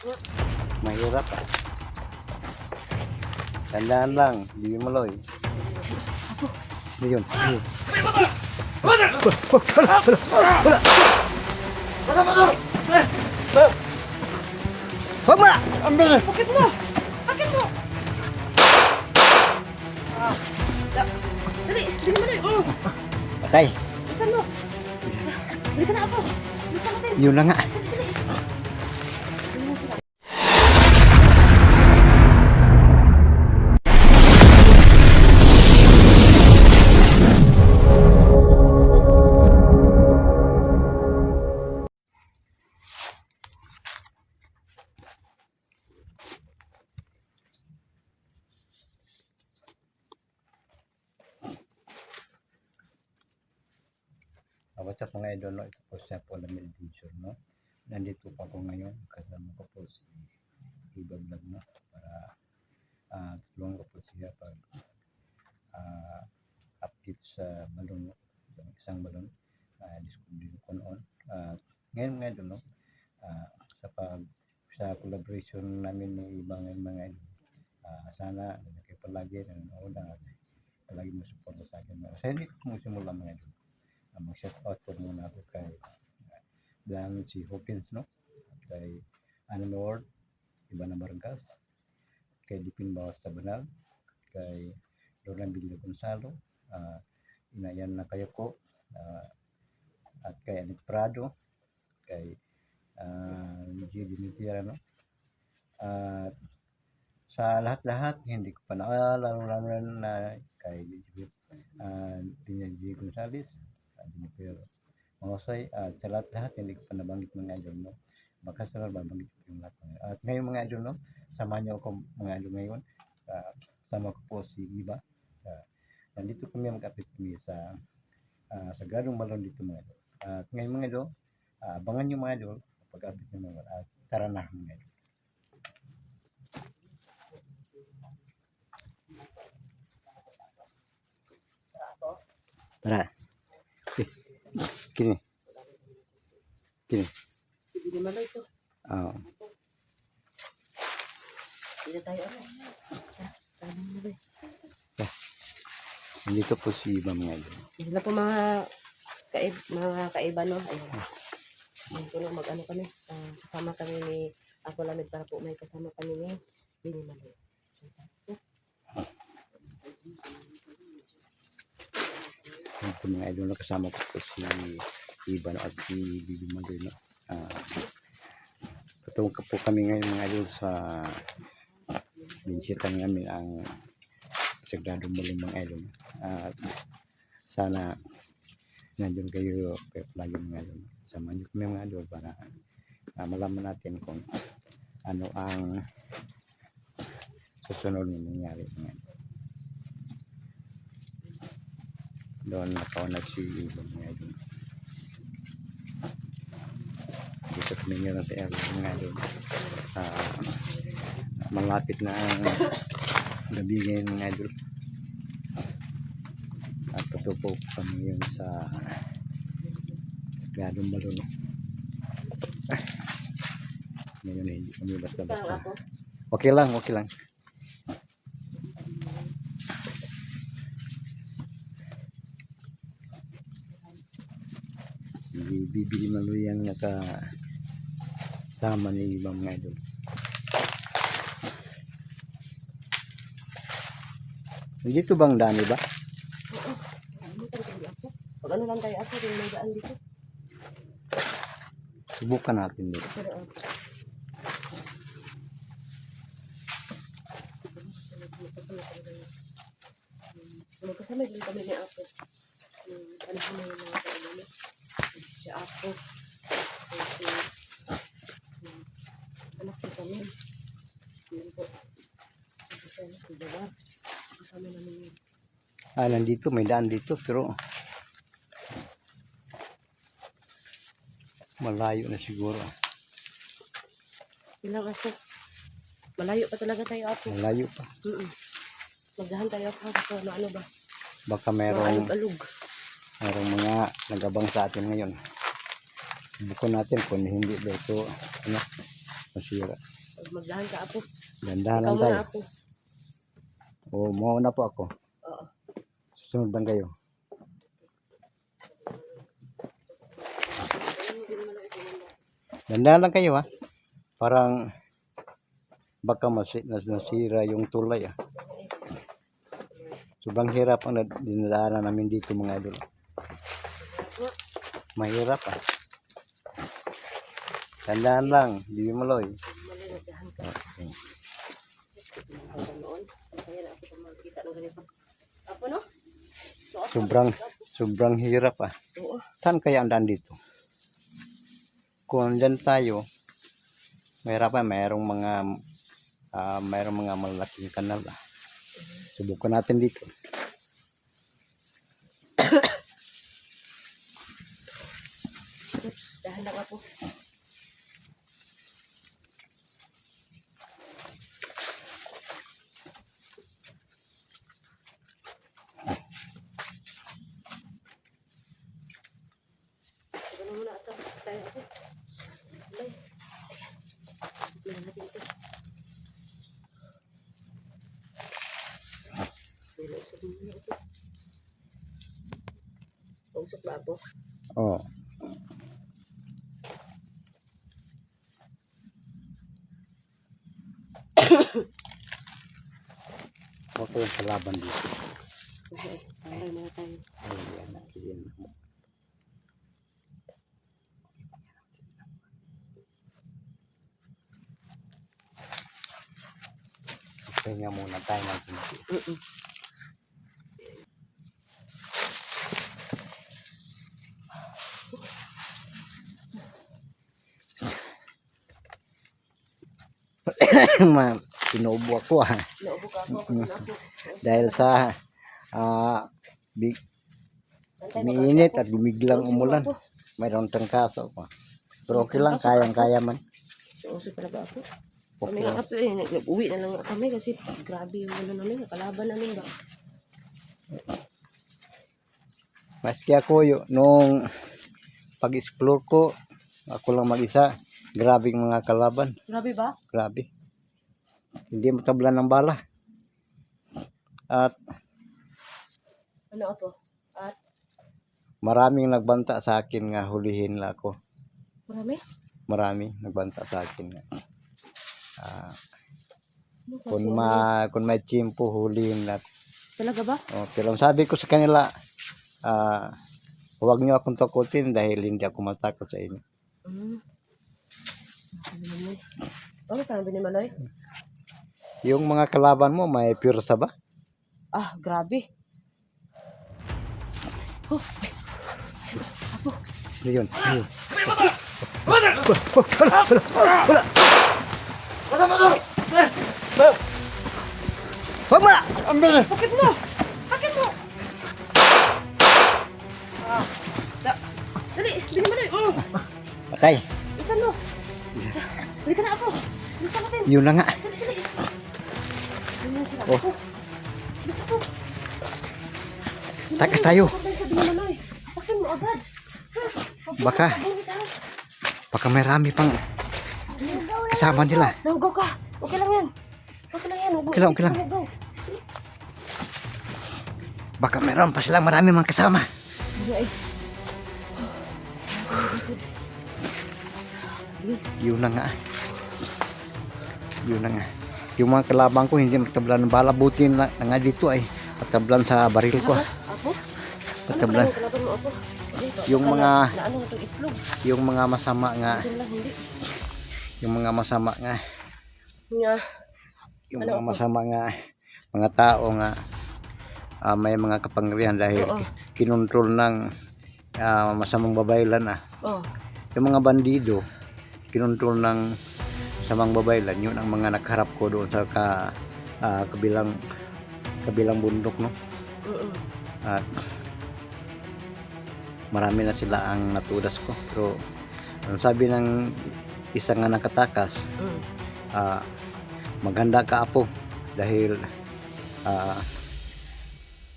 Mahirap ah. Tandaan lang, di maloy. Yun. Huwag mo na! Bakit mo? Bakit mo? Dali, dali mo na. Patay. Isan mo. Dali ka na ako. Isan natin. Yun na nga. What's up mga idol, no? Ito po siya po na meditation, no? Nandito pa po ngayon kasama ko po si Iba Vlog, no? Para tulungan ko po siya pag update sa balon, no? Isang balon discovery ko noon. Ngayon mga idol, no? Sa collaboration namin ni ibang mga idol, sana kayo palagi nanonood at palagi mo support sa akin. Sa hindi ko simula mga idol, mag-shout out po muna ako kay Dan si Hawkins, no? Kay Anna Lord, Iba na Bargas, kay Dipin Bawas Tabanal, kay Roland Villa Gonzalo, Inayan na kayo ko, at kay Anik Prado, kay G.D. Mitira, no? At sa lahat-lahat, hindi ko pa naalala na kay Pinya G. Gonzales, pero mahusay sa lahat-lahat hindi ko pa nabanggit mga idol, no? Baka sa babanggit ko yung lahat. At ngayon mga idol, no? Samahan niyo ako mga idol ngayon. Sama ko po si Iba. Nandito kami mag-update kami sa sagradong balon dito mga idol. At ngayon mga idol, abangan niyo mga idol pag-update ng mga idol. Tara na mga idol. Tara. Kini. Hindi naman ito. Oo. Hindi tayo ano. Tanong mo ba? Nandito po si Iba mga idol. Sila po mga kaiba, no? Ayun. Ayun po na mag-ano kami. Kasama kami ni Ako Lamig para po may kasama kami ni Bini Maloy. Ito mga idol na kasama ko po si Iba, no? At si Bibi Maloy, no? Patungkol po kami ngayon mga idol sa binsitan namin ang sagradong balon mga idol. At sana nandiyan kayo lagi mga idol. Samahan niyo kami mga idol para malaman natin kung ano ang susunod na nangyari mga idol. Doon nakaunag si Iba mga idol. Dito kami ngayon sa area mga idol. Malapit na ang gabi ngayon mga idol. At patupo kami ngayon sa sagradong balon. Ngayon hindi kami basta-basta. Okay lang, okay lang. Bibili Maloy ang nakasama ni ibang mga idol. Dito bang dami ba? Oo. Pag ano lang tayo ako, yung may daan dito. Subukan natin dito. Pero magkasama din kami ni Apo. Ano mo yung mga kailan? Si Apo. Si anak ni kami. Yun po. Si Jawar. Kasama namin yun. Nandito, may daan dito pero malayo na siguro. Ilang ako. Malayo pa talaga tayo, Apo. Malayo pa. Magdahan tayo ako kasi ano ba? Baka merong alug. Merong mga nagabang sa atin ngayon. Buko natin kung hindi ba ito ano, masira. Magdahan ka Apo. Gandahan Ikaw lang muna tayo. Apo. O, mauna po ako. Oo. Susunod lang kayo. Gandahan lang kayo ha. Parang baka nasira yung tulay ah. Sobrang hirap ang dinadaanan namin dito mga idol. Mahirap ah. Tandaan lang, di maloy. Magdahan ka. Okay. Noon. Kaya na ako makita ng ganito. Apo no? So, Apo, Sobrang hirap ah. oo. Saan kaya ang daan dito? Kung andyan tayo, mahirapan, mayroong mga malaking kanal ah. Subukan natin dito. Oops, dahan lang Apo. Ito na muna ito. Tayo Apo. Alay. Tignan natin ito. Usok muna ito. Usok ba Apo? Oh. Okay yung kalaban dito. Okay, alay muna tayo. Ay, yan. Pahinga muna tayo ng kunti. Sinubo ako ah. Naubo ka Apo. Ako na Apo. Dahil sa ah, big, Santay, umiinit mag-apo. at bumiglang Usok umulan. Apo. Mayroon trangkaso pa. Pero okay lang, kayang-kaya man. Usok talaga Apo. Okay Kami nga lang. Apo nag-uwi na lang nga kami kasi grabe yung ano namin, kalaban namin ba. Maski ako nung pag-explore ko, ako lang mag-isa. Grabing mga kalaban. Grabe ba? Grabe. Hindi matablan ng bala. At Ano Apo? At maraming nagbanta sa akin nga hulihin na ako. marami? Marami nagbanta sa akin nga. Ano kasi, Kung may tiyempo, hulihin na. talaga ba? Oh, pero sabi ko sa kanila, huwag niyo akong takutin dahil hindi ako matakot sa inyo. Ano naman? Oh, sabi ni Manoy? Yung mga kalaban mo, may pursa ba? Ah, grabe. Oh, Ano yun? Ayun. Wag mo na! bakit mo? Bakit mo? Ah, dali, bili Manoy. Patay. Isan mo. Bili ka na Apo. Bisa natin. Yun na nga. Dali, dali. Ano sila? Oh. Apo. Bisa po. Takas tayo. Sabi ni Manoy. Bakit mo agad? Ha? Baka. Pagbuhit ah. Baka may rami pang kasama nila. Nahugaw ka. Okay lang yan. Okay lang yan. Okay lang, okay lang. Nahugaw. Baka meron pa silang marami mga kasama. Ay, Yun na nga. Yun na nga. Yung mga kalabang ko hindi matablan ng bala. Buti na nga dito ay patablan sa baril ko. Apo? Patablan. Ano kalaban mo Apo? Yung mga- Naano nga itong itlog? Yung mga masama nga. Hindi lang, hindi. Yung mga masama nga. Nga. Yung Ano mga ako? masama nga. Mga tao nga. May mga kapangyarihan dahil Oo. kinontrol ng masamang babaylan ah. Oh. Yung mga bandido, kinontrol ng masamang babaylan, yun ang mga nagharap ko doon sa kabilang bundok, no? At marami na sila ang natudas ko. Pero ang sabi ng isa nga nakatakas, maganda ka Apo dahil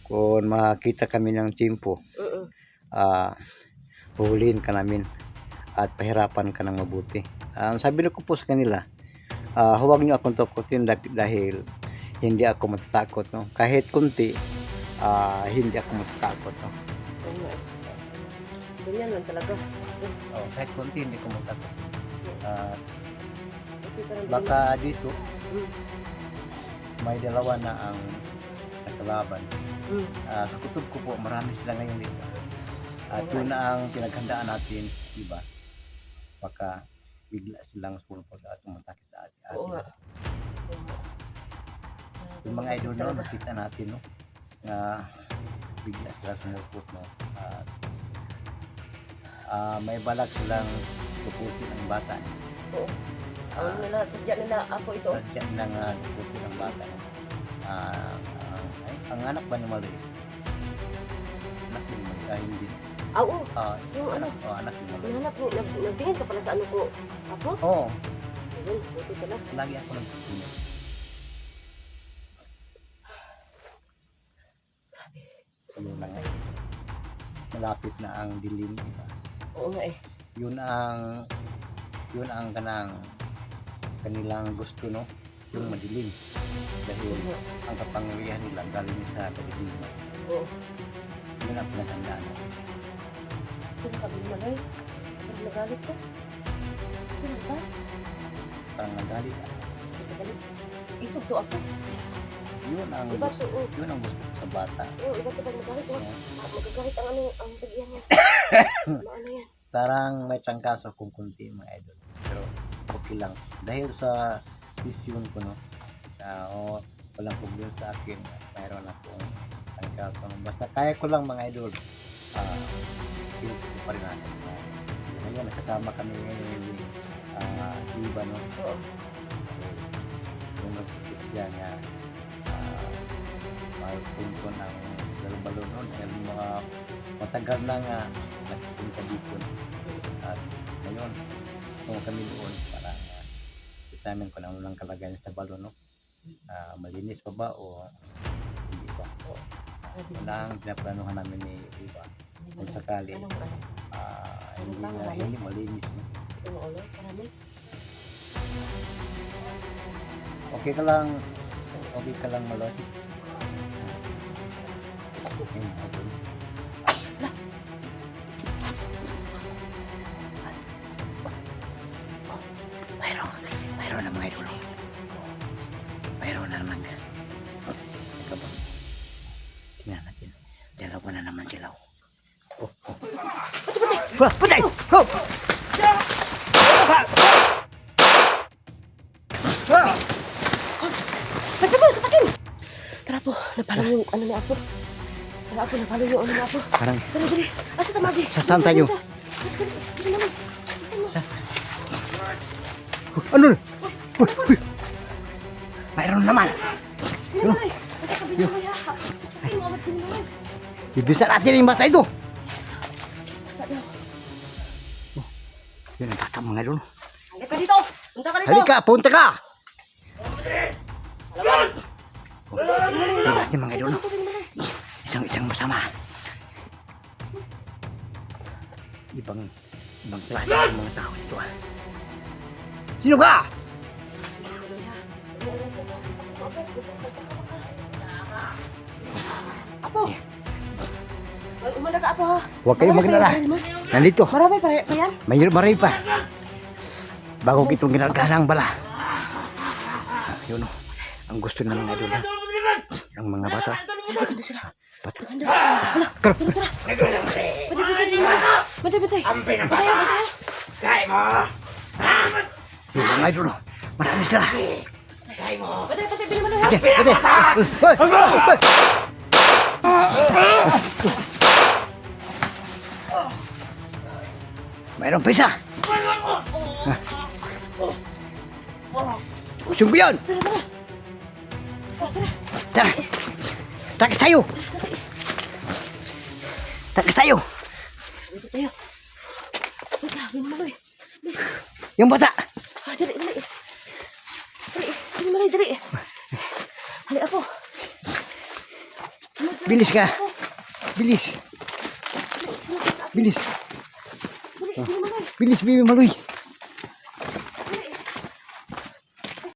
kung makita kami ng tiyempo, huhulihin ka namin at pahirapan ka ng mabuti Sabi ko po sa kanila, huwag niyo akong takutin dahil hindi ako matatakot, no. Kahit kunti, hindi ako matatakot, no. Oo nga. Ganyan lang talaga. Kahit kunti hindi ko matatakot. Okay, parang Baka dito Mm. may dalawa na ang nakalaban. Mm. Sa kutob ko po, marami sila ngayon dito. At yun na ang pinaghandaan natin, diba? Baka bigla silang sulpot at tumatake sa atin. Oo nga. Yung mga idol na nakita natin, no? Na bigla sila sumulpot, no? May balak silang tupusin ang bata. Oo. Sadya nila ako ito. Sadya nilang tupusin ang bata. Ang anak ba ni maliit? Anak ni maliit? Hindi. Oo. Yung ano? Anak ni maliit. Nahanap ni, nagtingin ka pala sa ano ko. Ako? Oo. Ayun, buti pala. Lagi ako nagtitingin. Yun na nga. Malapit na ang dilim, diba? Oo nga eh. Yun ang kanilang gusto, no? Yung madilim. Dahil Oo nga. ang kapangyarihan nila galing sa kadiliman. Oo. Yun ang pinaghandaan. Sino ka bilmalay? Parang nagalit ko. Sino ba? Parang nagalit. Nagalit. Isog to ako. Yun ang Iba gusto, to. Oo. yun ang gusto sa bata. Oo, iba to pag nagalit. Magagalit ang ano, ang bigyan niya. Ano yan? Parang may trangkaso kung kunti, mga idol. Pero okay lang. Dahil sa vision ko, no? Walang problema sa akin. Mayroon akong trangkaso. Basta kaya ko lang, mga idol. Pinuto ko pa rin natin. Ngayon, nakasama kami ngayon. Iba, no? Oo. Kung nagpipis siya nga, punto ng balon noon. Dahil mga matagal na nga nagpunta dito. At ngayon, kung kami doon, parang itamin ko na unang kalagayan sa balon, no? Malinis pa ba o hindi ba? Wala ang pinaplanuhan namin ni Iba. Kung sakali, hindi malinis, no? Ito na ulo, marami. Okay ka lang malot. Mayroon na mga idol. Mayroon na naman. Teka ba? Tingnan natin. Dalawa na naman sila. Patay! Ho! Pwede mo, sa takin! Tara po, napalo yung ano ni Apo. Tara po, napalo yung ano ni Apo. Parang, Dali, dali. Asa tamagi? saan tayo? Dali naman. Ano? Mayroon naman. Binamay. Binamay ha. Ay, mo amat binamay. Ibisa natin yung bata ito. Yun ang bata, mga idol. Halika dito. Punta ka dito. Halika, punta ka! Alaban. Yun natin, mga idol. Isang masama. Ibang klase ng mga tao ito. Sino ka? Apo. Ay, umanda ka, Apo ha. Huwag kayong maglala. Nandito. Marami pa yan? Marami pa. Bago kitong ginagalang bala. Yun o. Ang gusto ng mga idol. Ang mga bata. Maganda sila. Bata. Maganda. Hala. Karo. Batay. Kaya mo! Yun mga idol. Marami sila. Batay, bili mo na ha. Pwede. Hoy! Mayroong pa isa. Gusto ko yun. Tara. Takas tayo. Takas tayo. Dito tayo. Wala, binamaloy. Bilis. Yung bata. Dali. Binamaloy, dali. Hali, Apo. Bilis ka. Bilis. Dali, Bilis. Dali, binamaloy. Bilis, Bibi Maloy.